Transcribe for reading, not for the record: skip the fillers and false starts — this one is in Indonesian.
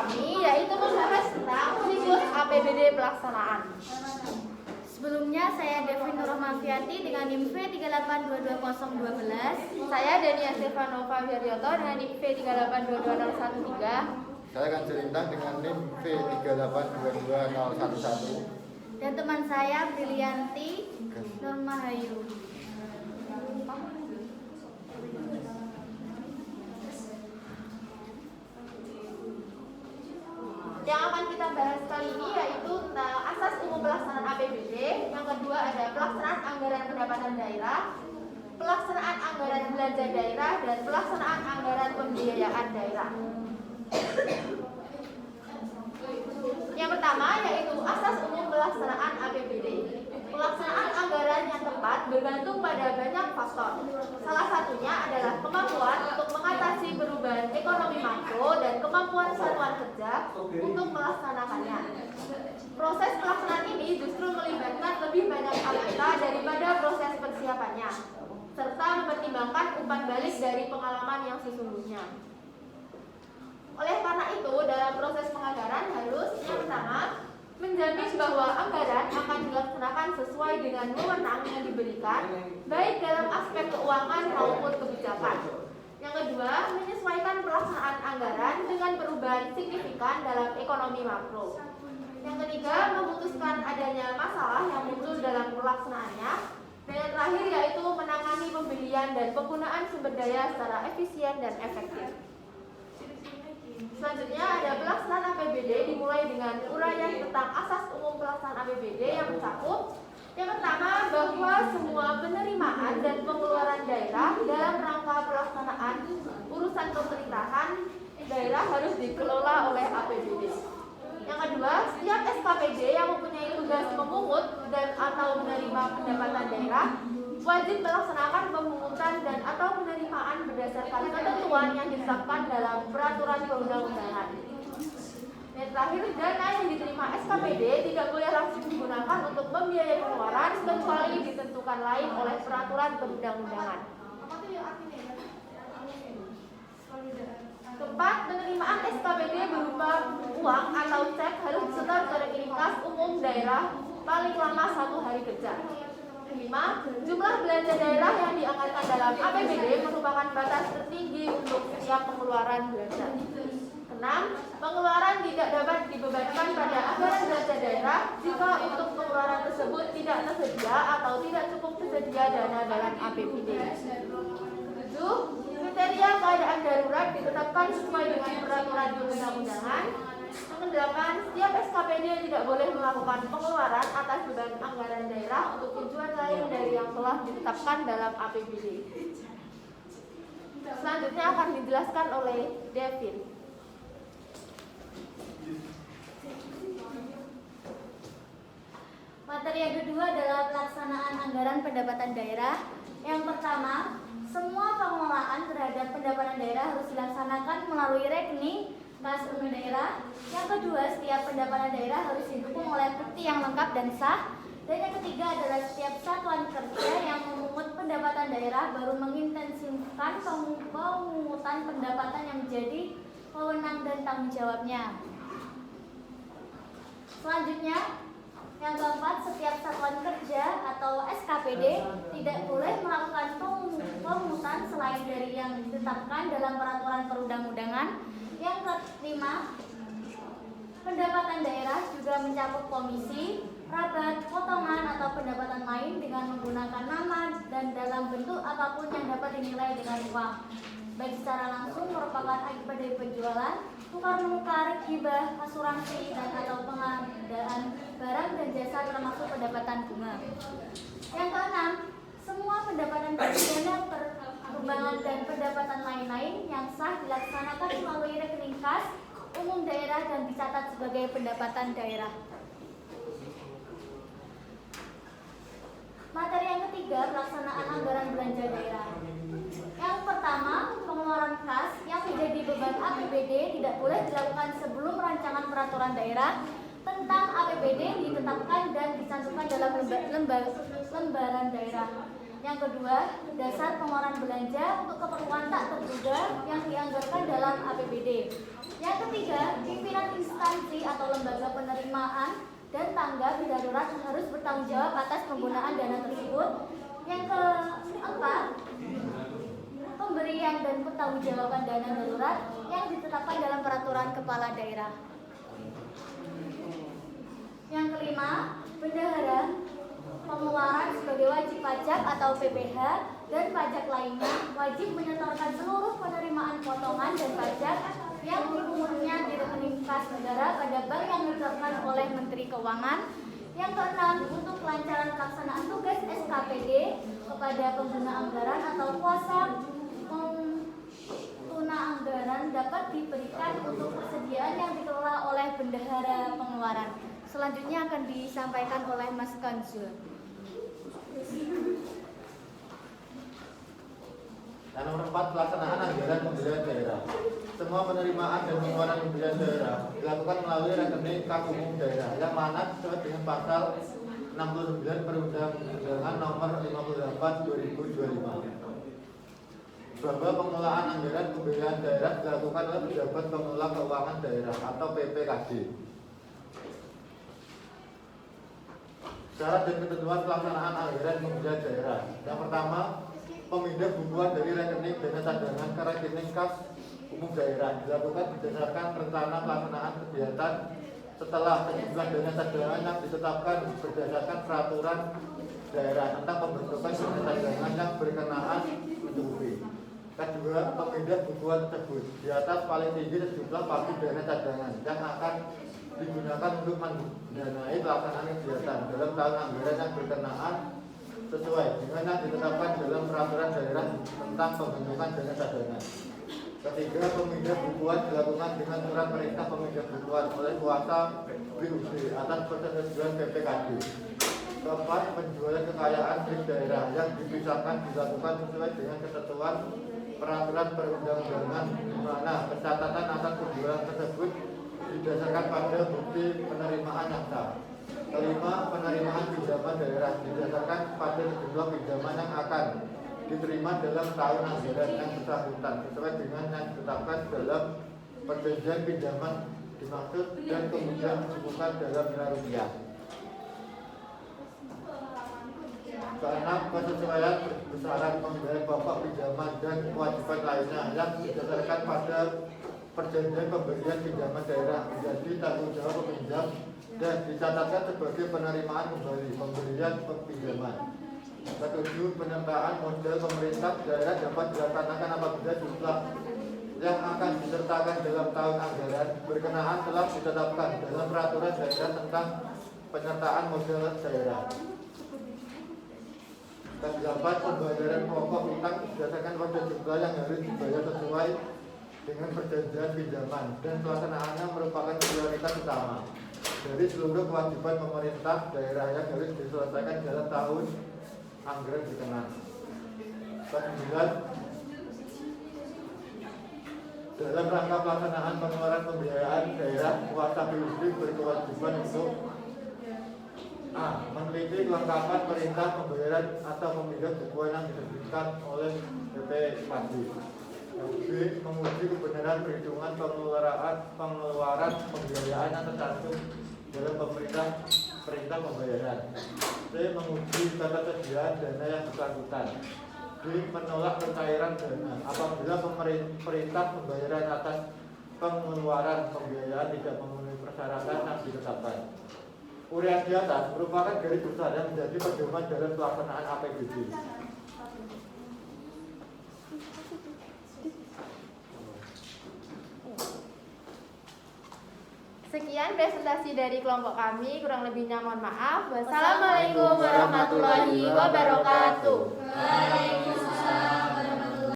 kami yaitu membahas tentang siklus APBD pelaksanaan. Sebelumnya saya Devin Nurrahmafiati dengan NIM V3822012. Saya Dania Stefanova Wiaryoto dengan NIM V3822013. Saya akan Jelintang dengan NIM V3822011. Dan teman saya Brilianti Nurmahayu. Yang akan kita bahas kali ini yaitu tentang asas umum pelaksanaan APBD. Yang kedua ada pelaksanaan anggaran pendapatan daerah, pelaksanaan anggaran belanja daerah, dan pelaksanaan anggaran pembiayaan daerah. Yang pertama yaitu asas umum pelaksanaan APBD. Pelaksanaan anggaran yang tepat bergantung pada banyak faktor. Salah satunya adalah kemampuan untuk mengatasi perubahan ekonomi makro dan kemampuan satuan kerja untuk melaksanakannya. Proses pelaksanaan ini justru melibatkan lebih banyak anggota daripada proses persiapannya, serta mempertimbangkan umpan balik dari pengalaman yang sesungguhnya. Oleh karena itu, dalam proses penganggaran harus yang pertama menjamin bahwa anggaran akan dilaksanakan sesuai dengan wewenang yang diberikan, baik dalam aspek keuangan maupun kebijakan. Yang kedua, menyesuaikan pelaksanaan anggaran dengan perubahan signifikan dalam ekonomi makro. Yang ketiga, memutuskan adanya masalah yang muncul dalam pelaksanaannya. Dan yang terakhir yaitu menangani pembelian dan penggunaan sumber daya secara efisien dan efektif. Selanjutnya ada pelaksanaan APBD dimulai dengan uraian tentang asas umum pelaksanaan APBD yang mencakup yang pertama bahwa semua penerimaan dan pengeluaran daerah dalam rangka pelaksanaan urusan pemerintahan daerah harus dikelola oleh APBD. Yang kedua, setiap SKPD yang mempunyai tugas memungut dan atau menerima pendapatan daerah wajib melaksanakan pemungutan dan atau penerimaan berdasarkan ketentuan yang ditetapkan dalam peraturan perundang-undangan. Dan terakhir, dana yang diterima SKPD tidak boleh langsung digunakan untuk membiayai pengeluaran kecuali ditentukan lain oleh peraturan perundang-undangan. Keempat, penerimaan SKPD berupa uang atau cek harus disetor ke rekening kas umum daerah paling lama 1 hari kerja. 5. Jumlah belanja daerah yang dianggarkan dalam APBD merupakan batas tertinggi untuk setiap pengeluaran belanja. 6. Pengeluaran tidak dapat dibebankan pada anggaran belanja daerah jika untuk pengeluaran tersebut tidak tersedia atau tidak cukup tersedia dana dalam APBD. 7. Kriteria keadaan darurat ditetapkan sesuai dengan peraturan perundang-undangan. Yang 8. Setiap SKPD tidak boleh melakukan pengeluaran atas beban anggaran daerah untuk tujuan lain dari yang telah ditetapkan dalam APBD. Selanjutnya akan dijelaskan oleh Devin. Materi yang kedua adalah pelaksanaan anggaran pendapatan daerah. Yang pertama, semua pengelolaan terhadap pendapatan daerah harus dilaksanakan melalui rekening kas umum daerah. Yang kedua, setiap pendapatan daerah harus didukung oleh bukti yang lengkap dan sah. Dan yang ketiga adalah setiap satuan kerja yang memungut pendapatan daerah baru mengintensifkan pemungutan pendapatan yang menjadi wewenang dan tanggung jawabnya. Selanjutnya, yang keempat, setiap satuan kerja atau SKPD tidak boleh melakukan pemungutan selain dari yang ditetapkan dalam peraturan perundang-undangan. Yang kelima, pendapatan daerah juga mencakup komisi, rabat, potongan atau pendapatan lain dengan menggunakan nama dan dalam bentuk apapun yang dapat dinilai dengan uang, baik secara langsung merupakan akibat dari penjualan, tukar-menukar, hibah, asuransi, dan atau pengadaan barang dan jasa termasuk pendapatan bunga. Yang keenam, semua pendapatan berbeda perkembangan dan pendapatan lain-lain yang sah dilaksanakan melalui rekening kas umum daerah dan dicatat sebagai pendapatan daerah. Materi yang ketiga, pelaksanaan anggaran belanja daerah. Yang pertama, pengeluaran kas yang menjadi beban APBD tidak boleh dilakukan sebelum rancangan peraturan daerah tentang APBD ditetapkan dan dicantumkan dalam lembaran daerah. Yang kedua, dasar pengeluaran belanja untuk keperluan tak terduga yang dianggarkan dalam APBD. Yang ketiga, pimpinan instansi atau lembaga penerimaan dan tanggap darurat harus bertanggung jawab atas penggunaan dana tersebut. Yang keempat, pemberian dan pertanggungjawaban dana darurat yang ditetapkan dalam peraturan kepala daerah. Yang kelima, bendahara pengeluaran sebagai wajib pajak atau PPh dan pajak lainnya wajib menyetorkan seluruh penerimaan potongan dan pajak yang dipungutannya di rekening kas negara pada bank yang ditetapkan oleh Menteri Keuangan. Yang keenam, untuk kelancaran pelaksanaan tugas SKPD kepada pengguna anggaran atau kuasa pengguna anggaran dapat diberikan untuk persediaan yang dikelola oleh bendahara pengeluaran. Selanjutnya akan disampaikan oleh Mas Kanzul. Dan nomor 4, pelaksanaan anggaran pembelian daerah. Semua penerimaan dan pengeluaran pembelian daerah dilakukan melalui rekening kas umum daerah yang mana sesuai dengan pasal 69 Perundang-undangan nomor 58/2025. Bahwa pengelolaan anggaran pembelian daerah dilakukan oleh pejabat pengelola keuangan daerah atau PPKD. Syarat dan ketentuan pelaksanaan anggaran pembelian daerah. Yang pertama, pemindah bukuan dari rekening dana cadangan ke rekening kas umum daerah dilakukan berdasarkan rencana pelaksanaan kegiatan setelah sejumlah dana cadangan yang ditetapkan berdasarkan peraturan daerah tentang pembentukan dana cadangan yang berkenaan mencukupi. Kedua, pemindah bukuan tersebut di atas paling tinggi sejumlah pagu dana cadangan yang akan digunakan untuk mendanai pelaksanaan kegiatan dalam tahun anggaran yang berkenaan sesuai dengan yang ditetapkan dalam peraturan daerah tentang pembentukan dana cadangan. Ketiga, pemindah bukuan dilakukan dengan surat perintah pemindah bukuan oleh kuasa BUD atas persetujuan BPKD. Keempat, penjualan kekayaan di daerah yang dipisahkan dilakukan sesuai dengan ketentuan peraturan perundang-undangan di mana pencatatan atas penjualan tersebut didasarkan pada bukti penerimaan yang sah. Kelima, penerimaan pinjaman daerah didasarkan pada sejumlah pinjaman yang akan diterima dalam tahun anggaran yang bersangkutan sesuai dengan yang ditetapkan dalam perjanjian pinjaman dimaksud dan kemudian disebutkan dalam nilai rupiah. Keenam, kesesuaian besaran pembayaran pokok pinjaman dan kewajiban lainnya yang didasarkan pada perjanjian pemberian pinjaman daerah menjadi tanggung jawab peminjam dan dicatatkan sebagai penerimaan kembali pemberian pinjaman. Ketujuh, penyertaan modal pemerintah daerah dapat dilaksanakan apabila jumlah yang akan disertakan dalam tahun anggaran berkenaan telah ditetapkan dalam peraturan daerah tentang penyertaan modal daerah. Kedelapan, pembayaran pokok utang berdasarkan pada jumlah yang harus dibayar sesuai dengan perjanjian pinjaman dan pelaksanaannya merupakan prioritas utama dari seluruh kewajiban pemerintah daerah yang harus diselesaikan dalam tahun anggaran berkenaan. Kesembilan, dalam rangka pelaksanaan pengeluaran pembiayaan daerah, kuasa BUD berkewajiban untuk A. Meneliti kelengkapan perintah pembayaran atau pemindahan bukuan yang diterbitkan oleh BPKD. B. Menguji kebenaran perhitungan pengeluaran pembiayaan yang tercantum dalam perintah pembayaran. C. Menguji ketersediaan dana yang bersangkutan. D. Menolak pencairan dana apabila perintah pembayaran atas pengeluaran pembiayaan tidak memenuhi persyaratan yang ditetapkan. Uraian di atas merupakan garis besar yang menjadi pedoman dalam pelaksanaan APBD. Sekian presentasi dari kelompok kami, kurang lebihnya mohon maaf. Wassalamualaikum warahmatullahi wabarakatuh.